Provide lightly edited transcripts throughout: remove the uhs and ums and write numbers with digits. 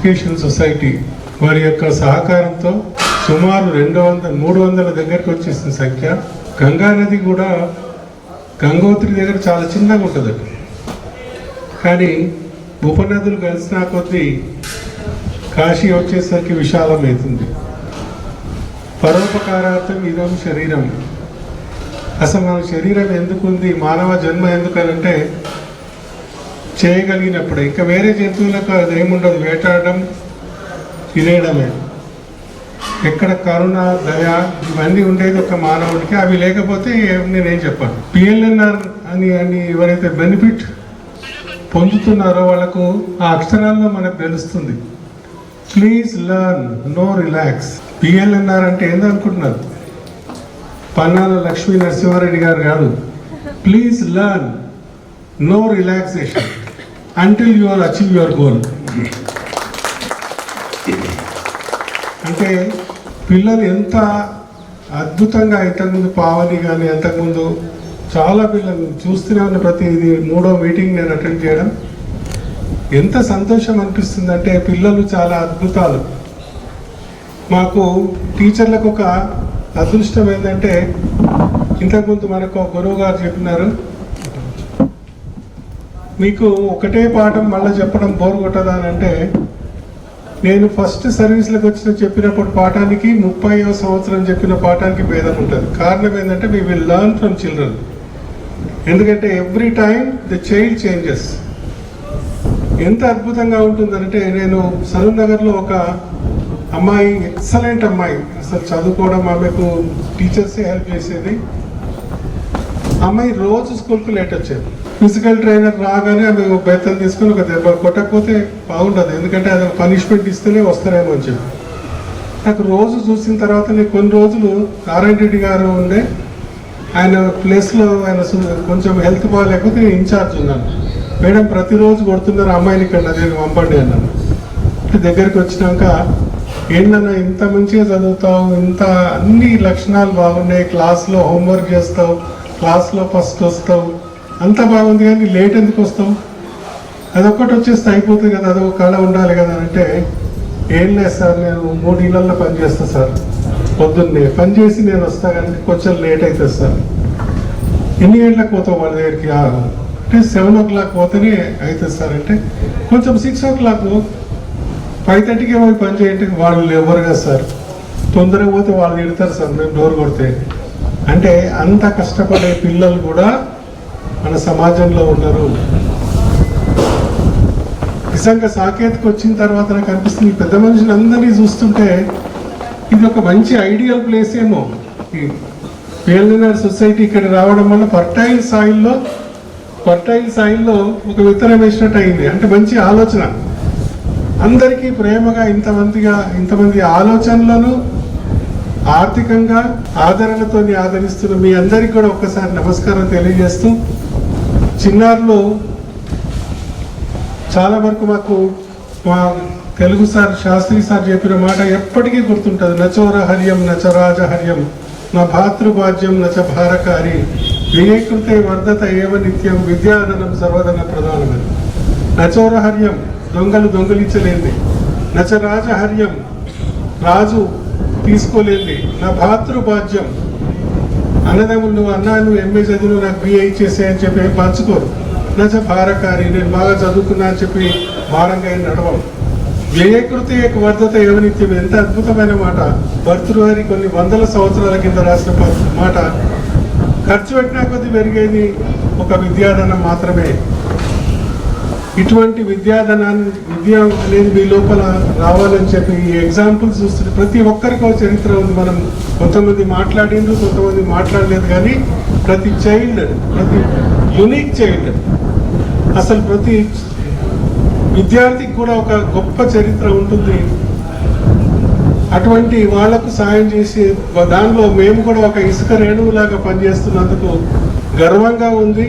Education society వారి యొక్క సహకారంతో సుమారు 300 దగ్గరకు వచ్చేసిన సంఖ్య. గంగా నది కూడా గంగోత్రి దగ్గర చాలా చిన్నగా ఉంటుంది, కానీ ఉపనదులు కలిసిన కొద్దీ కాశీ వచ్చేసరికి విశాలమవుతుంది. పరోపకారార్థం ఇదం శరీరం. అసలు మన శరీరం ఎందుకుంది, మానవ జన్మ ఎందుకనంటే చేయగలిగినప్పుడు. ఇంకా వేరే జంతువులకు అది ఏముండదు, వేటాడడం తినేయడమే. ఎక్కడ కరుణ, దయ ఇవన్నీ ఉండేది ఒక మానవుడికి. అవి లేకపోతే నేనేం చెప్పాను. పిఎల్ఎన్ఆర్ అని ఎవరైతే బెనిఫిట్ పొందుతున్నారో వాళ్ళకు ఆ అక్షరాల్లో మనకు తెలుస్తుంది. Please learn, no relax. పిఎల్ఎన్ఆర్ అంటే ఏందనుకుంటున్నారు? పన్నాల లక్ష్మీ నరసింహారెడ్డి గారు కాదు. Please learn, no relaxation until you are achieve your goal. అంటే పిల్లలు ఎంత అద్భుతంగా, ఇంతకుముందు పావని కానీ అంతకుముందు చాలా పిల్లలు చూస్తూనే ఉన్న. ప్రతి ఇది 3వ మీటింగ్ నేను అటెండ్ చేయడం. ఎంత సంతోషం అనిపిస్తుంది అంటే పిల్లలు చాలా అద్భుతాలు. మాకు టీచర్లకు ఒక అదృష్టం ఏంటంటే, ఇంతకుముందు మనకు గురువు గారు చెప్పినారు, మీకు ఒకటే పాఠం మళ్ళీ చెప్పడం బోర్ కొట్టదా అని. అంటే నేను ఫస్ట్ సర్వీస్లకు వచ్చిన చెప్పినప్పుడు పాఠానికి 30వ సంవత్సరం చెప్పిన పాఠానికి భేదం ఉంటుంది. కారణం ఏంటంటే we will learn from children. ఎందుకంటే every time the child changes. ఎంత అద్భుతంగా ఉంటుందంటే, నేను సరూర్ నగర్లో ఒక అమ్మాయి, ఎక్సలెంట్ అమ్మాయి, అసలు చదువుకోవడం, ఆమెకు టీచర్సే హెల్ప్ చేసేది. అమ్మాయి రోజు స్కూల్కి లేట్ వచ్చేది. ఫిజికల్ ట్రైనర్ రాగానే ఆమె బెత్తలు తీసుకొని ఒక దెబ్బ కొట్టకపోతే బాగుండదు, ఎందుకంటే అది పనిష్మెంట్ ఇస్తేనే వస్తారేమో అని చెప్పి. నాకు రోజు చూసిన తర్వాత నేను కొన్ని రోజులు నారాయణ రెడ్డి గారు ఉండే, ఆయన ప్లేస్లో ఆయన కొంచెం హెల్త్ బాగాలేకపోతే నేను ఇన్ఛార్జ్ ఉన్నాను. మేడం ప్రతిరోజు కొడుతున్నారు అమ్మాయిని, ఇక్కడ నేను పంపండి అన్నాను. దగ్గరికి వచ్చినాక, ఏంటన్నా ఇంత మంచిగా చదువుతావు, ఇంత అన్ని లక్షణాలు బాగున్నాయి, క్లాస్లో హోంవర్క్ చేస్తావు, క్లాస్లో ఫస్ట్ వస్తావు, అంతా బాగుంది, కానీ లేట్ ఎందుకు వస్తావు? అదొక్కటి వచ్చేస్తే అయిపోతుంది కదా, అదొక కళ ఉండాలి కదా అంటే, ఏం లేదు సార్, నేను 3 ఇళ్లలో పనిచేస్తాను సార్, పొద్దున్నే పని చేసి నేను వస్తా, కానీ కొంచెం లేట్ అవుతుంది సార్. ఎన్ని గంటలకు పోతావు వాళ్ళ దగ్గరికి? అంటే 7 o'clock పోతేనే అవుతుంది సార్. అంటే కొంచెం 6 o'clock 5:30కే పోయి పని చేయండి. వాళ్ళు ఎవరు కదా సార్, తొందరగా పోతే వాళ్ళు తిడతారు సార్ మేము డోర్ కొడితే. అంటే అంత కష్టపడే పిల్లలు కూడా మన సమాజంలో ఉన్నారు. నిజంగా సాకేత్కి వచ్చిన తర్వాత నాకు అనిపిస్తుంది, పెద్ద మనుషులు అందరినీ చూస్తుంటే ఇది ఒక మంచి ఐడియల్ ప్లేస్ ఏమో. ఈ పిఎల్ఎన్ఆర్ సొసైటీ ఇక్కడ రావడం వల్ల ఫర్టైల్ సాయిల్లో ఒక విత్తనం వేసినట్టు అయింది. అంటే మంచి ఆలోచన, అందరికీ ప్రేమగా ఇంతమంది ఆలోచనలను ఆర్థికంగా ఆదరణతో ఆదరిస్తున్న మీ అందరికీ కూడా ఒక్కసారి నమస్కారం తెలియజేస్తూ, చిన్నారులు చాలా వరకు మాకు మా తెలుగు సార్ శాస్త్రి సార్ చెప్పిన మాట ఎప్పటికీ గుర్తుంటుంది. నచోరహర్యం నచరాజహర్యం నా భాతృభాజ్యం నచ భారకారి వివేకృతే వర్ధత ఏవ నిత్యం విద్యాధనం సర్వధన ప్రధానమని. నచోరహర్యం దొంగలించలేంది, నచరాజహర్యం రాజు తీసుకోలేంది, నా భాతృభాజ్యం అన్నదమ్ములు నువ్వు అన్నా నువ్వు ఎంఏ చదువు నాకు బిఏ ఇచ్చేసే అని చెప్పి పంచుకోరు. నచ భారకారి నేను బాగా చదువుకున్నా అని చెప్పి భారంగా నడవం. వ్యయకృతి వర్ధత ఏవనిత్యం. ఎంత అద్భుతమైన మాట. భర్తృహరి కొన్ని 100 సంవత్సరాల కింద రాసిన మాట. ఖర్చు పెట్టినా కొద్ది పెరిగేది ఒక విద్యాధనం మాత్రమే. ఇటువంటి విద్య అనేది మీ లోపల రావాలని చెప్పి ఈ ఎగ్జాంపుల్స్ చూస్తుంటే ప్రతి ఒక్కరికి ఒక చరిత్ర ఉంది. మనం కొంతమంది మాట్లాడిండ్రు, కొంతమంది మాట్లాడలేదు, కానీ ప్రతి యూనిక్ చైల్డ్, అసలు ప్రతి విద్యార్థికి కూడా ఒక గొప్ప చరిత్ర ఉంటుంది. అటువంటి వాళ్లకు సాయం చేసి దానిలో మేము కూడా ఒక ఇసుక రేణువులాగా పనిచేస్తున్నందుకు గర్వంగా ఉంది.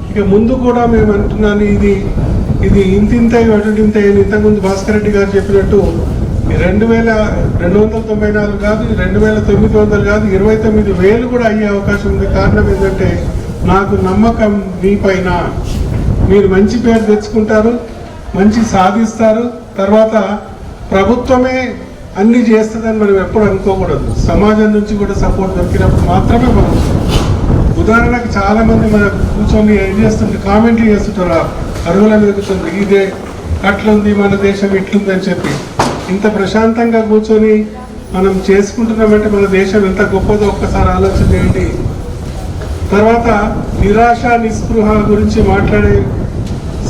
ఇక ముందు కూడా మేము అంటున్నాను, ఇది ఇంతింతై అటుంటింతై అని ఇంతకుముందు భాస్కర్ రెడ్డి గారు చెప్పినట్టు 2294 కాదు, 2900 కాదు, 29,000 కూడా అయ్యే అవకాశం ఉంది. కారణం ఏంటంటే నాకు నమ్మకం మీ పైన. మీరు మంచి పేరు తెచ్చుకుంటారు, మంచి సాధిస్తారు, తర్వాత ప్రభుత్వమే అన్ని చేస్తుందని మనం ఎప్పుడు అనుకోకూడదు. సమాజం నుంచి కూడా సపోర్ట్ దొరికినప్పుడు మాత్రమే మనం. ఉదాహరణకు చాలా మంది మన కూర్చొని ఏం చేస్తుంటే కామెంట్లు చేస్తుంటారు, అరువుల మెరుగుతుంది, ఇదే అట్లుంది మన దేశం ఇట్లుంది అని చెప్పి. ఇంత ప్రశాంతంగా కూర్చొని మనం చేసుకుంటున్నామంటే మన దేశం ఎంత గొప్పదో ఒక్కసారి ఆలోచన చేయండి. తర్వాత నిరాశ నిస్పృహ గురించి మాట్లాడే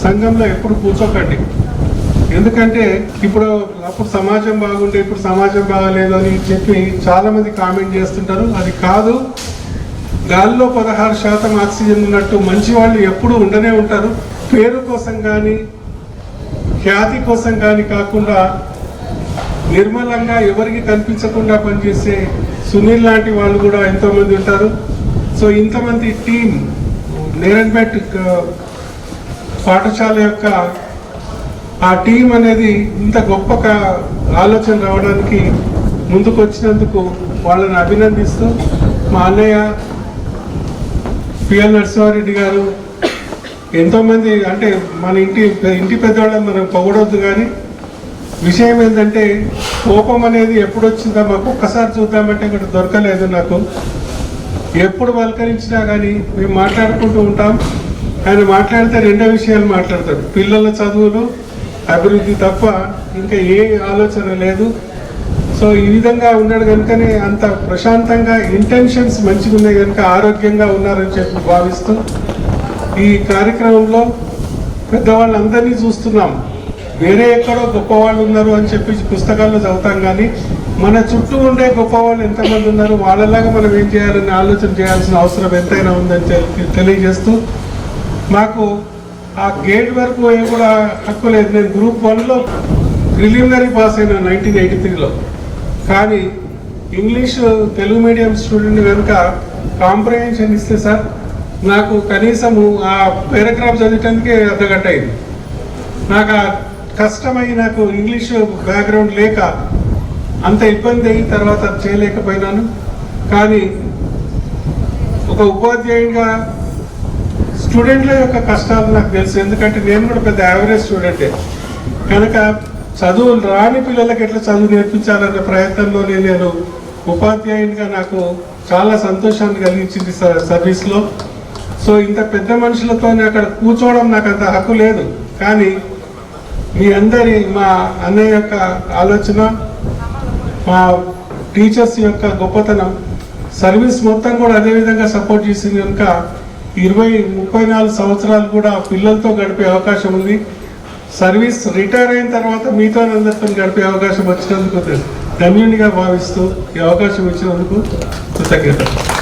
సంఘంలో ఎప్పుడు కూర్చోకండి. ఎందుకంటే అప్పుడు సమాజం బాగుండే ఇప్పుడు సమాజం బాగలేదు అని చెప్పి చాలా మంది కామెంట్ చేస్తుంటారు. అది కాదు. గాలిలో 16% ఆక్సిజన్ ఉన్నట్టు మంచి వాళ్ళు ఎప్పుడూ ఉండనే ఉంటారు. పేరు కోసం కానీ ఖ్యాతి కోసం కానీ కాకుండా నిర్మలంగా ఎవరికి కనిపించకుండా పనిచేసే సునీల్ లాంటి వాళ్ళు కూడా ఎంతోమంది ఉంటారు. సో ఇంతమంది టీం నేరన్బెట్ పాఠశాల యొక్క ఆ టీం అనేది ఇంత గొప్ప ఆలోచన రావడానికి ముందుకు వచ్చినందుకు వాళ్ళని అభినందిస్తూ, మా అన్నయ్య పిఎల్ నరసింహారెడ్డి గారు, ఎంతోమంది, అంటే మన ఇంటి పెద్దవాళ్ళని మనం పొగడొద్దు, కానీ విషయం ఏంటంటే కోపం అనేది ఎప్పుడు వచ్చిందా మాకు ఒక్కసారి చూద్దామంటే ఇక్కడ దొరకలేదు నాకు. ఎప్పుడు పలకరించినా కానీ మేము మాట్లాడుకుంటూ ఉంటాం. ఆయన మాట్లాడితే రెండో విషయాలు మాట్లాడతాడు, పిల్లల చదువులు అభివృద్ధి తప్ప ఇంకా ఏ ఆలోచన లేదు. సో ఈ విధంగా ఉన్నాడు కనుకనే అంత ప్రశాంతంగా, ఇంటెన్షన్స్ మంచిగా ఉన్నాయి కనుక ఆరోగ్యంగా ఉన్నారని చెప్పి భావిస్తూ, ఈ కార్యక్రమంలో పెద్దవాళ్ళందరినీ చూస్తున్నాం. వేరే ఎక్కడో గొప్పవాళ్ళు ఉన్నారు అని చెప్పి పుస్తకాల్లో చదువుతాం, కానీ మన చుట్టూ ఉండే గొప్పవాళ్ళు ఎంతమంది ఉన్నారు, వాళ్ళలాగా మనం ఏం చేయాలని ఆలోచన చేయాల్సిన అవసరం ఎంతైనా ఉందని తెలియజేస్తూ, మాకు ఆ గేట్ వరకు కూడా హక్కు లేదు. నేను గ్రూప్ 1లో ప్రిలిమినరీ పాస్ అయినా 1983లో. కానీ ఇంగ్లీషు తెలుగు మీడియం స్టూడెంట్ కనుక కాంప్రహెన్షన్ ఇస్తే సార్ నాకు కనీసము ఆ పారాగ్రాఫ్ చదివటానికే అర్ధగంట అయింది. నాకు ఆ కష్టమై, నాకు ఇంగ్లీషు బ్యాక్గ్రౌండ్ లేక అంత ఇబ్బంది అయిన తర్వాత చేయలేకపోయినాను. కానీ ఒక ఉపాధ్యాయునిగా స్టూడెంట్ల యొక్క కష్టాలు నాకు తెలుసు. ఎందుకంటే నేను కూడా పెద్ద యావరేజ్ స్టూడెంటే కనుక చదువులు రాని పిల్లలకి ఎట్లా చదువు నేర్పించాలనే ప్రయత్నంలోనే నేను ఉపాధ్యాయునిగా నాకు చాలా సంతోషాన్ని కలిగించింది సర్వీస్లో. సో ఇంత పెద్ద మనుషులతో అక్కడ కూర్చోవడం నాకు అంత హక్కు లేదు. కానీ మీ అందరి, మా అన్నయ్య యొక్క ఆలోచన, మా టీచర్స్ యొక్క గొప్పతనం, సర్వీస్ మొత్తం కూడా అదేవిధంగా సపోర్ట్ చేసింది కనుక 20-34 సంవత్సరాలు కూడా పిల్లలతో గడిపే అవకాశం ఉంది. సర్వీస్ రిటైర్ అయిన తర్వాత మీతో అందరితో గడిపే అవకాశం వచ్చినందుకు ధన్యునిగా భావిస్తూ ఈ అవకాశం ఇచ్చినందుకు కృతజ్ఞతలు.